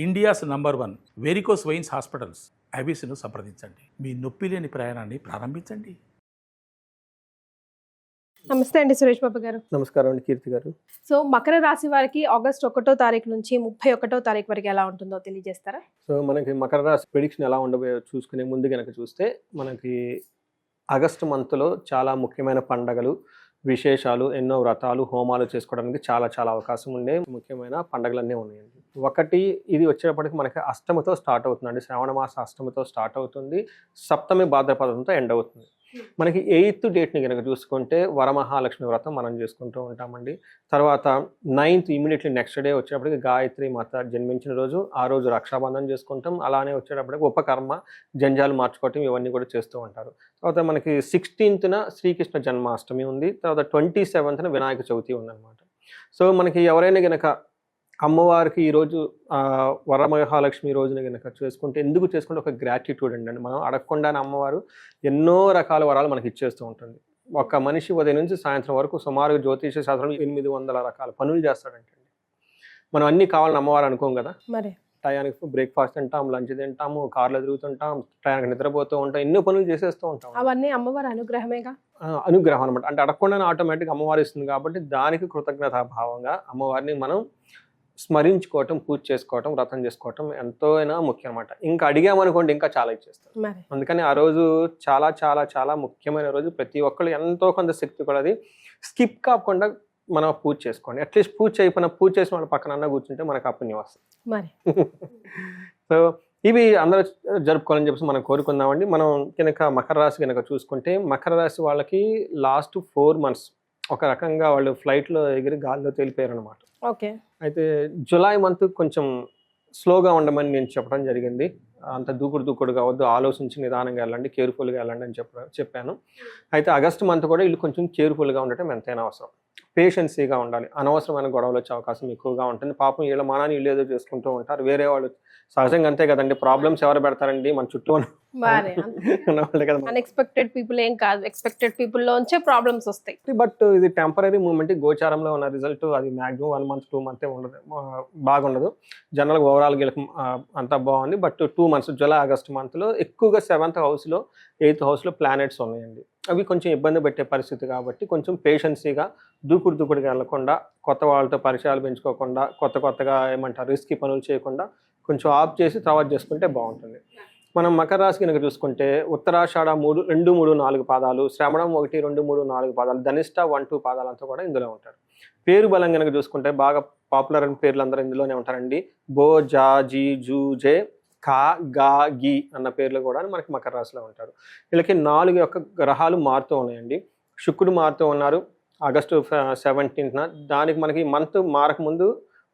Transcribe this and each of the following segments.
India's number 1 varicose veins hospitals ఐబీసీను సంప్రదించండి. మీ నొప్పి లేని ప్రయాణాన్ని ప్రారంభించండి. నమస్తే అండి సురేష్ బాబు గారు. నమస్కారం అండి కీర్తి గారు. సో మకర రాశి వారికి ఆగస్ట్ 1వ తారీఖు నుంచి 31వ తారీఖు వరకు ఎలా ఉంటుందో తెలియజేస్తారా? సో మనకి మకర రాశి ప్రెడిక్షన్ ఎలా ఉండబోయో చూసుకునే ముందు కనుక చూస్తే మనకి ఆగస్టు మంత్లో చాలా ముఖ్యమైన పండగలు, విశేషాలు, ఎన్నో వ్రతాలు, హోమాలు చేసుకోవడానికి చాలా చాలా అవకాశం ఉండే ముఖ్యమైన పండగలన్నీ ఉన్నాయండి. ఒకటి ఇది వచ్చేటప్పటికి మనకి అష్టమితో స్టార్ట్ అవుతుందండి. శ్రావణ మాస అష్టమితో స్టార్ట్ అవుతుంది, సప్తమి భాద్రపదంతో ఎండ్ అవుతుంది. మనకి 8th డేట్ని కనుక చూసుకుంటే వరమహాలక్ష్మి వ్రతం మనం చేసుకుంటూ ఉంటామండి. తర్వాత 9th ఇమీడియట్లీ నెక్స్ట్ డే వచ్చేటప్పటికి గాయత్రి మాత జన్మించిన రోజు, ఆ రోజు రక్షాబంధన్ చేసుకుంటాం. అలానే వచ్చేటప్పటికి ఉపకర్మ, జంజాలు మార్చుకోవటం ఇవన్నీ కూడా చేస్తూ ఉంటారు. తర్వాత మనకి 16th శ్రీకృష్ణ జన్మాష్టమి ఉంది. తర్వాత 27th వినాయక చవితి ఉందన్నమాట. సో మనకి ఎవరైనా గనక అమ్మవారికి ఈరోజు వరమహాలక్ష్మి రోజున కనుక చేసుకుంటే, ఎందుకు చేసుకుంటే ఒక గ్రాటిట్యూడ్ అండి. మనం అడగకుండానే అమ్మవారు ఎన్నో రకాల వరాలు మనకి ఇచ్చేస్తూ ఉంటుంది. ఒక మనిషి ఉదయం నుంచి సాయంత్రం వరకు సుమారు జ్యోతిష శాస్త్రంలో 800 రకాల పనులు చేస్తాడంటండి. మనం అన్నీ కావాలని అమ్మవారు అనుకోం కదా. మరి టయానికి బ్రేక్ఫాస్ట్ తింటాం, లంచ్ తింటాము, కార్లో తిరుగుతుంటాం, టయానికి నిద్రపోతూ ఉంటాం, ఎన్నో పనులు చేసేస్తూ ఉంటాం. అవన్నీ అమ్మవారి అనుగ్రహమేగా. అనుగ్రహం అనమాట. అంటే అడగకుండానే ఆటోమేటిక్ అమ్మవారు ఇస్తుంది కాబట్టి దానికి కృతజ్ఞతాభావంగా అమ్మవారిని మనం స్మరించుకోవటం, పూజ చేసుకోవటం, వ్రతం చేసుకోవటం ఎంతోనా ముఖ్యం అనమాట. ఇంకా అడిగామనుకోండి ఇంకా చాలా ఇచ్చేస్తారు. అందుకని ఆ రోజు చాలా చాలా చాలా ముఖ్యమైన రోజు. ప్రతి ఒక్కళ్ళు ఎంతో కొంత శక్తి కూడా అది స్కిప్ కాకుండా మనం పూజ చేసుకోండి. అట్లీస్ట్ పూజ చేసిన వాళ్ళ పక్కన కూర్చుంటే మనకు ఆ పుణ్యం వస్తుంది. సో ఇవి అందరూ జరుపుకోవాలని చెప్పేసి మనం కోరుకుందామండి. మనం కనుక మకర రాశి కనుక చూసుకుంటే, మకర రాశి వాళ్ళకి లాస్ట్ 4 months ఒక రకంగా వాళ్ళు ఫ్లైట్లో ఎగిరి గాల్లో తేలిపోయారు అనమాట. ఓకే. అయితే జూలై మంత్ కొంచెం స్లోగా ఉండమని నేను చెప్పడం జరిగింది. అంత దూకుడు కావద్దు, ఆలోచించి నిదానంగా వెళ్ళండి, కేర్ఫుల్గా వెళ్ళండి అని చెప్పాను. అయితే ఆగస్ట్ మంత్ కూడా వీళ్ళు కొంచెం కేర్ఫుల్గా ఉండటం ఎంతైనా అవసరం. పేషెన్సీగా ఉండాలి. అనవసరమైన గొడవలు వచ్చే అవకాశం ఎక్కువగా ఉంటుంది. పాపం వీళ్ళ మానాన్ని వీళ్ళు ఏదో చేసుకుంటూ ఉంటారు. వేరే వాళ్ళు సహజంగా అంతే కదండి. ప్రాబ్లమ్స్ ఎవరు పెడతారండి? మన చుట్టూ అన్ఎక్స్పెక్టెడ్ పీపుల్ ఏం కాదు, ఎక్స్పెక్టెడ్ పీపుల్ లోంచే ప్రాబ్లమ్స్ వస్తాయి. బట్ ఇది టెంపరీ మూమెంట్. గోచారంలో ఉన్న రిజల్ట్ అది మాక్సిమం 1 month 2 months ఉండదు, బాగుండదు. జనరల్గా ఓవరాల్ అంతా బాగుంది. బట్ 2 months జూలై ఆగస్ట్ మంత్లో ఎక్కువగా 7th హౌస్లో 8th హౌస్లో ప్లానెట్స్ ఉన్నాయండి. అవి కొంచెం ఇబ్బంది పెట్టే పరిస్థితి కాబట్టి కొంచెం పేషెన్సీగా దూకుడుగా వెళ్లకుండా, కొత్త వాళ్ళతో పరిచయాలు పెంచుకోకుండా, కొత్తగా ఏమంటారు రిస్కీ పనులు చేయకుండా కొంచెం ఆఫ్ చేసి తర్వాత చేసుకుంటే బాగుంటుంది. మనం మకర రాశి కనుక చూసుకుంటే ఉత్తరాషాఢ 3, 2, 3, 4 పాదాలు, శ్రవణం 1, 2, 3, 4 పాదాలు, ధనిష్ట 1, 2 పాదాలంతా కూడా ఇందులో ఉంటారు. పేరు బలం కనుక చూసుకుంటే బాగా పాపులర్ అయిన పేర్లు అందరూ ఇందులోనే ఉంటారండి. బో, జా, జీ, జూ, జే, కా, గా, గి అన్న పేర్లు కూడా మనకి మకర రాశిలో ఉంటారు. వీళ్ళకి 4 గ్రహాలు మారుతూ ఉన్నాయండి. శుక్రుడు మారుతూ ఉన్నారు ఆగస్టు 17th. దానికి మనకి మంత్ మారకముందు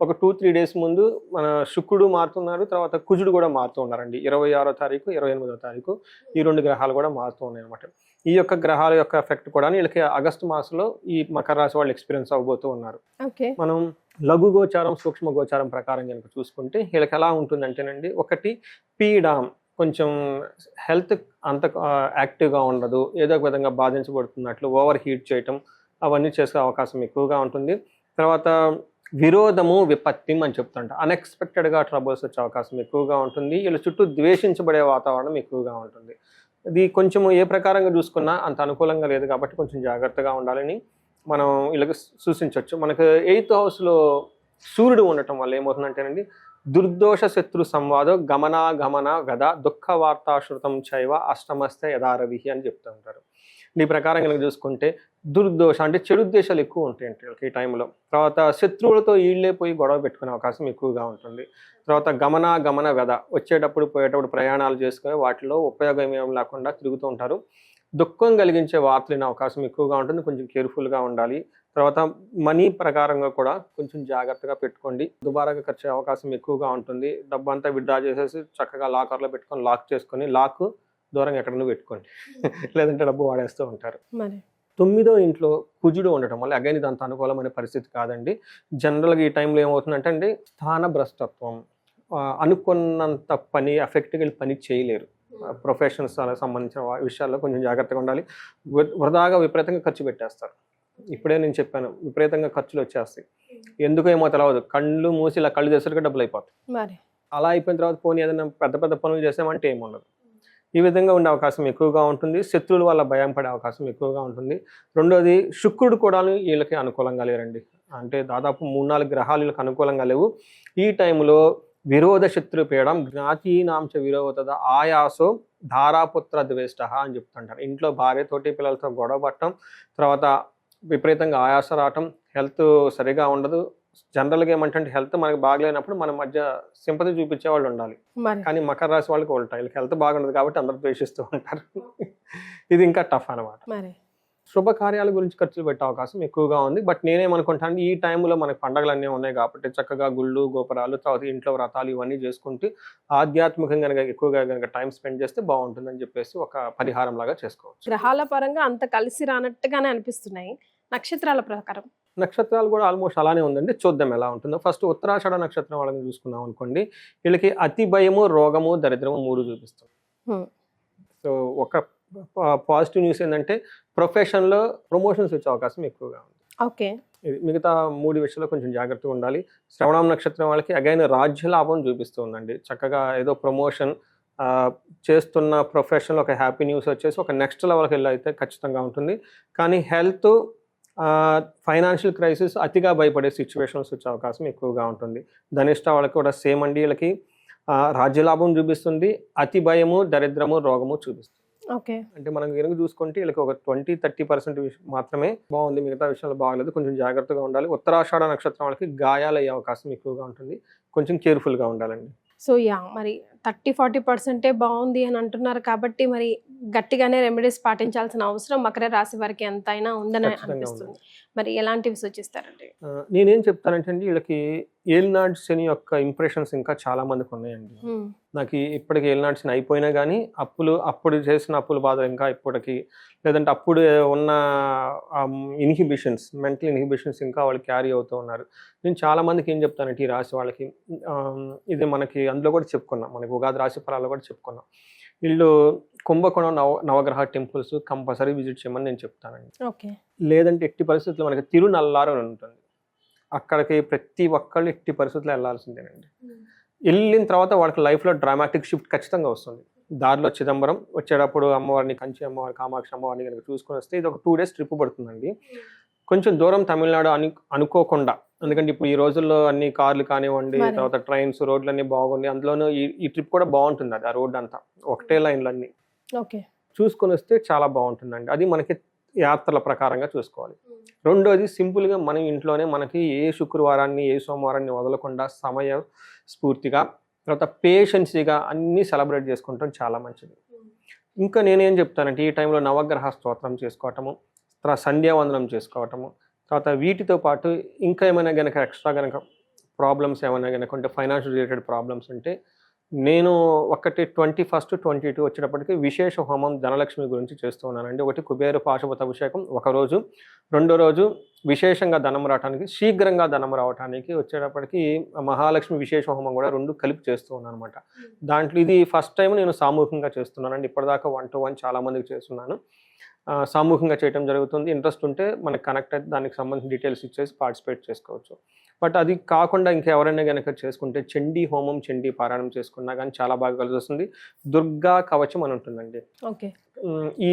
ఒక 2-3 days ముందు మన శుక్రుడు మారుతున్నారు. తర్వాత కుజుడు కూడా మారుతూ ఉన్నారండి. 26వ తారీఖు, 28వ తారీఖు ఈ 2 గ్రహాలు కూడా మారుతూ ఉన్నాయి అనమాట. ఈ గ్రహాల యొక్క ఎఫెక్ట్ కూడా వీళ్ళకి ఆగస్టు మాసంలో ఈ మకర రాశి వాళ్ళు ఎక్స్పీరియన్స్ అవ్వబోతూ ఉన్నారు. మనం లఘు గోచారం, సూక్ష్మ గోచారం ప్రకారం కనుక చూసుకుంటే వీళ్ళకి ఎలా ఉంటుందంటేనండి, ఒకటి పీడాం, కొంచెం హెల్త్ అంత యాక్టివ్గా ఉండదు, ఏదో ఒక విధంగా బాధించబడుతున్నట్లు, ఓవర్ హీట్ చేయటం అవన్నీ చేసే అవకాశం ఎక్కువగా ఉంటుంది. తర్వాత విరోధము, విపత్తి అని చెప్తుంట. అన్ఎక్స్పెక్టెడ్గా ట్రబుల్స్ వచ్చే అవకాశం ఎక్కువగా ఉంటుంది. వీళ్ళ చుట్టూ ద్వేషించబడే వాతావరణం ఎక్కువగా ఉంటుంది. ఇది కొంచెం ఏ ప్రకారంగా చూసుకున్నా అంత అనుకూలంగా లేదు కాబట్టి కొంచెం జాగ్రత్తగా ఉండాలని మనం వీళ్ళకి సూచించవచ్చు. మనకు 8th హౌస్లో సూర్యుడు ఉండటం వల్ల ఏమవుతుందంటేనండి, దుర్దోష శత్రు సంవాదో గమన గద దుఃఖ వార్తాశ్రుతం చైవ అష్టమస్తే యథారవి అని చెప్తూ ఉంటారు. ఈ ప్రకారం కనుక చూసుకుంటే దుర్దోష అంటే చెడు ఉద్దేశాలు ఎక్కువ ఉంటాయండి వీళ్ళకి ఈ టైంలో. తర్వాత శత్రువులతో ఈళ్ళే పోయి గొడవ పెట్టుకునే అవకాశం ఎక్కువగా ఉంటుంది. తర్వాత గమన వ్యధ, వచ్చేటప్పుడు పోయేటప్పుడు ప్రయాణాలు చేసుకుని వాటిలో ఉపయోగం ఏం లేకుండా తిరుగుతూ ఉంటారు. దుఃఖం కలిగించే వార్తలు వినే అవకాశం ఎక్కువగా ఉంటుంది. కొంచెం కేర్ఫుల్గా ఉండాలి. తర్వాత మనీ ప్రకారంగా కూడా కొంచెం జాగ్రత్తగా పెట్టుకోండి. దుబారాగా ఖర్చు అవకాశం ఎక్కువగా ఉంటుంది. డబ్బు అంతా విత్డ్రా చేసేసి చక్కగా లాకర్లో పెట్టుకొని లాక్ చేసుకొని, లాక్ దూరంగా ఎక్కడన్నా పెట్టుకోండి, లేదంటే డబ్బు వాడేస్తూ ఉంటారు. 9వ ఇంట్లో కుజుడు ఉండటం వల్ల అగైన్ ఇది అంత అనుకూలమైన పరిస్థితి కాదండి. జనరల్గా ఈ టైంలో ఏమవుతుందంటే అండి, స్థాన భ్రష్టత్వం, అనుకున్నంత పని ఎఫెక్ట్గా పని చేయలేరు. ప్రొఫెషనల్స్ సంబంధించిన విషయాల్లో కొంచెం జాగ్రత్తగా ఉండాలి. వృధాగా విపరీతంగా ఖర్చు పెట్టేస్తారు. ఇప్పుడే నేను చెప్పాను, విపరీతంగా ఖర్చులు వచ్చేస్తాయి. ఎందుకు ఏమో తెలవదు, కళ్ళు మూసి ఇలా కళ్ళు చేసరికి డబ్బులు అయిపోతాయి. అలా అయిపోయిన తర్వాత పోనీ ఏదైనా పెద్ద పెద్ద పనులు చేసామంటే ఏముండదు. ఈ విధంగా ఉండే అవకాశం ఎక్కువగా ఉంటుంది. శత్రువుల వల్ల భయం పడే అవకాశం ఎక్కువగా ఉంటుంది. రెండోది శుక్రుడు కూడా వీళ్ళకి అనుకూలంగా లేరండి. అంటే దాదాపు 3-4 గ్రహాలు వీళ్ళకి అనుకూలంగా లేవు. ఈ టైంలో విరోధ శత్రు పీడం జ్ఞాతీనాంచ విరోధద ఆయాసో ధారాపుత్ర ద్వేష్ట అని చెప్తుంటారు. ఇంట్లో భార్యతోటి పిల్లలతో గొడవ పట్టడం, తర్వాత విపరీతంగా ఆయాస రావటం, హెల్త్ సరిగా ఉండదు. జనరల్గా ఏమంటే హెల్త్ మనకి బాగలేనప్పుడు మన మధ్య సింపతి చూపించే వాళ్ళు ఉండాలి. కానీ మకర రాశి వాళ్ళకి ఉల్టా, వీళ్ళకి హెల్త్ బాగుండదు కాబట్టి అందరూ ద్వేషిస్తూ ఉంటారు. ఇది ఇంకా టఫ్ అనమాట. శుభకార్యాల గురించి ఖర్చులు పెట్టే అవకాశం ఎక్కువగా ఉంది. బట్ నేనేమనుకుంటాను, ఈ టైంలో మనకి పండగలు అన్నీ ఉన్నాయి కాబట్టి చక్కగా గుళ్ళు గోపురాలు, తర్వాత ఇంట్లో వ్రతాలు ఇవన్నీ చేసుకుంటూ ఆధ్యాత్మికంగా కనుక ఎక్కువగా కనుక టైం స్పెండ్ చేస్తే బాగుంటుందని చెప్పేసి ఒక పరిహారం లాగా చేసుకోవచ్చు. గ్రహాల పరంగా అంత కలిసి రానట్టుగానే అనిపిస్తున్నాయి. నక్షత్రాల ప్రకారం నక్షత్రాలు కూడా ఆల్మోస్ట్ అలానే ఉందండి. చూద్దాం ఎలా ఉంటుందో. ఫస్ట్ ఉత్తరాషాఢ నక్షత్రం వాళ్ళని చూసుకున్నాం అనుకోండి, వీళ్ళకి అతి భయము, రోగము, దరిద్రము 3 చూపిస్తుంది. సో ఒక పాజిటివ్ న్యూస్ ఏంటంటే ప్రొఫెషన్లో ప్రమోషన్స్ వచ్చే అవకాశం ఎక్కువగా ఉంది. ఓకే, ఇది మిగతా 3 విషయాల్లో కొంచెం జాగ్రత్తగా ఉండాలి. శ్రవణం నక్షత్రం వాళ్ళకి అగైన్ రాజ్యలాభం చూపిస్తూ ఉందండి. చక్కగా ఏదో ప్రమోషన్ చేస్తున్న ప్రొఫెషన్లో ఒక హ్యాపీ న్యూస్ వచ్చేసి ఒక నెక్స్ట్ లెవెల్కి వెళ్ళి అయితే ఖచ్చితంగా ఉంటుంది. కానీ హెల్త్, ఫైనాన్షియల్ క్రైసిస్, అతిగా భయపడే సిచ్యువేషన్స్ వచ్చే అవకాశం ఎక్కువగా ఉంటుంది. ధనిష్ట వాళ్ళకి కూడా సేమ్ అండి. వీళ్ళకి రాజ్యలాభం చూపిస్తుంది, అతి భయము, దరిద్రము, రోగము చూపిస్తుంది. ఓకే, అంటే మనం కనుక చూసుకుంటే వీళ్ళకి ఒక 20-30% మాత్రమే బాగుంది, మిగతా విషయాలు బాగలేదు. కొంచెం జాగ్రత్తగా ఉండాలి. ఉత్తరాషాఢ నక్షత్రం వాళ్ళకి గాయాలు అయ్యే అవకాశం ఎక్కువగా ఉంటుంది. కొంచెం కేర్ఫుల్గా ఉండాలండి. సో మరి 30-40% బాగుంది అని అంటున్నారు కాబట్టి మరి గట్టిగానే రెమెడీస్ పాటించాల్సిన అవసరం మకర రాశి వారికి ఎంతైనా ఉందని అనిపిస్తుంది. మరి ఎలాంటివి సూచిస్తారండి? నేనేం చెప్తానంటే అండి, వీళ్ళకి ఏలినాటి శని యొక్క ఇంప్రెషన్స్ ఇంకా చాలా మందికి ఉన్నాయండి. నాకు ఇప్పటికి ఏలినాటి శని అయిపోయినా కానీ అప్పుడు చేసిన అప్పుల బాధ ఇంకా ఇప్పటికి, లేదంటే అప్పుడు ఉన్న ఇన్హిబిషన్స్, మెంటల్ ఇన్హిబిషన్స్ ఇంకా వాళ్ళు క్యారీ అవుతూ ఉన్నారు. నేను చాలా మందికి ఏం చెప్తానంటే ఈ రాశి వాళ్ళకి, ఇది మనకి అందులో కూడా చెప్పుకున్నాం, మనకి ఉగాది రాశి ఫలాల్లో కూడా చెప్పుకున్నాం, వీళ్ళు కుంభకోణం నవగ్రహ టెంపుల్స్ కంపల్సరీ విజిట్ చేయమని నేను చెప్తానండి. ఓకే, లేదంటే ఎట్టి పరిస్థితుల్లో మనకి తిరునల్లారు అని ఉంటుంది, అక్కడికి ప్రతి ఒక్కళ్ళు ఎట్టి పరిస్థితుల్లో వెళ్ళాల్సిందేనండి. వెళ్ళిన తర్వాత వాళ్ళకి లైఫ్లో డ్రామాటిక్ షిఫ్ట్ ఖచ్చితంగా వస్తుంది. దారిలో చిదంబరం వచ్చేటప్పుడు అమ్మవారిని, కంచి అమ్మవారి, కామాక్షి అమ్మవారిని కనుక చూసుకొని వస్తే ఇది ఒక 2 days ట్రిప్ పడుతుందండి. కొంచెం దూరం తమిళనాడు అనుకోకుండా, ఎందుకంటే ఇప్పుడు ఈ రోజుల్లో అన్ని కార్లు కానివ్వండి, తర్వాత ట్రైన్స్, రోడ్లు అన్ని బాగున్నాయి. అందులోనూ ఈ ట్రిప్ కూడా బాగుంటుంది. అది ఆ రోడ్ అంతా ఒకటే లైన్లు అన్ని చూసుకొని వస్తే చాలా బాగుంటుందండి. అది మనకి యాత్రల ప్రకారంగా చూసుకోవాలి. రెండోది సింపుల్గా మనం ఇంట్లోనే మనకి ఏ శుక్రవారాన్ని, ఏ సోమవారాన్ని వదలకుండా సమయ స్ఫూర్తిగా, తర్వాత పేషెన్సీగా అన్నీ సెలబ్రేట్ చేసుకుంటాం, చాలా మంచిది. ఇంకా నేనేం చెప్తానంటే ఈ టైంలో నవగ్రహ స్తోత్రం చేసుకోవటము, తర్వాత సంధ్యావందనం చేసుకోవటము, తర్వాత వీటితో పాటు ఇంకా ఏమైనా కనుక ఎక్స్ట్రా కనుక ప్రాబ్లమ్స్ ఏమైనా కనుక ఉంటే, ఫైనాన్షియల్ రిలేటెడ్ ప్రాబ్లమ్స్ ఉంటే, నేను 21-22 వచ్చేటప్పటికి విశేష హోమం ధనలక్ష్మి గురించి చేస్తూ ఉన్నానండి. ఒకటి కుబేర పాశుపత అభిషేకం ఒకరోజు, రెండో రోజు విశేషంగా ధనం రావడానికి, శీఘ్రంగా ధనం రావడానికి వచ్చేటప్పటికి మహాలక్ష్మి విశేష హోమం కూడా 2 కలిపి చేస్తూ ఉన్నాను అనమాట. దాంట్లో ఇది ఫస్ట్ టైం నేను సామూహికంగా చేస్తున్నానండి. ఇప్పటిదాకా 1-to-1 చాలా మందికి చేస్తున్నాను. సామూహికంగా చేయడం జరుగుతుంది. ఇంట్రెస్ట్ ఉంటే మనకి కనెక్ట్ అయితే దానికి సంబంధించిన డీటెయిల్స్ ఇచ్చేసి పార్టిసిపేట్ చేసుకోవచ్చు. బట్ అది కాకుండా ఇంకెవరైనా కనుక చేసుకుంటే చండీ హోమం, చండీ పారాయణం చేసుకున్నా కానీ చాలా బాగా కలిసి వస్తుంది. దుర్గా కవచం అని ఉంటుందండి. ఓకే, ఈ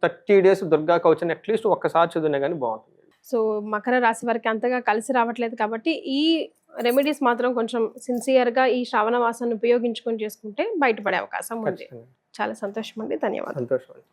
30 days దుర్గా కవచం అట్లీస్ట్ ఒక్కసారి చదివినా కానీ బాగుంటుంది. సో మకర రాశి వారికి అంతగా కలిసి రావట్లేదు కాబట్టి ఈ రెమెడీస్ మాత్రం కొంచెం సిన్సియర్గా ఈ శ్రావణ మాసాన్ని ఉపయోగించుకొని చేసుకుంటే బయటపడే అవకాశం ఉంది. చాలా సంతోషం అండి, ధన్యవాదాలు. సంతోషం.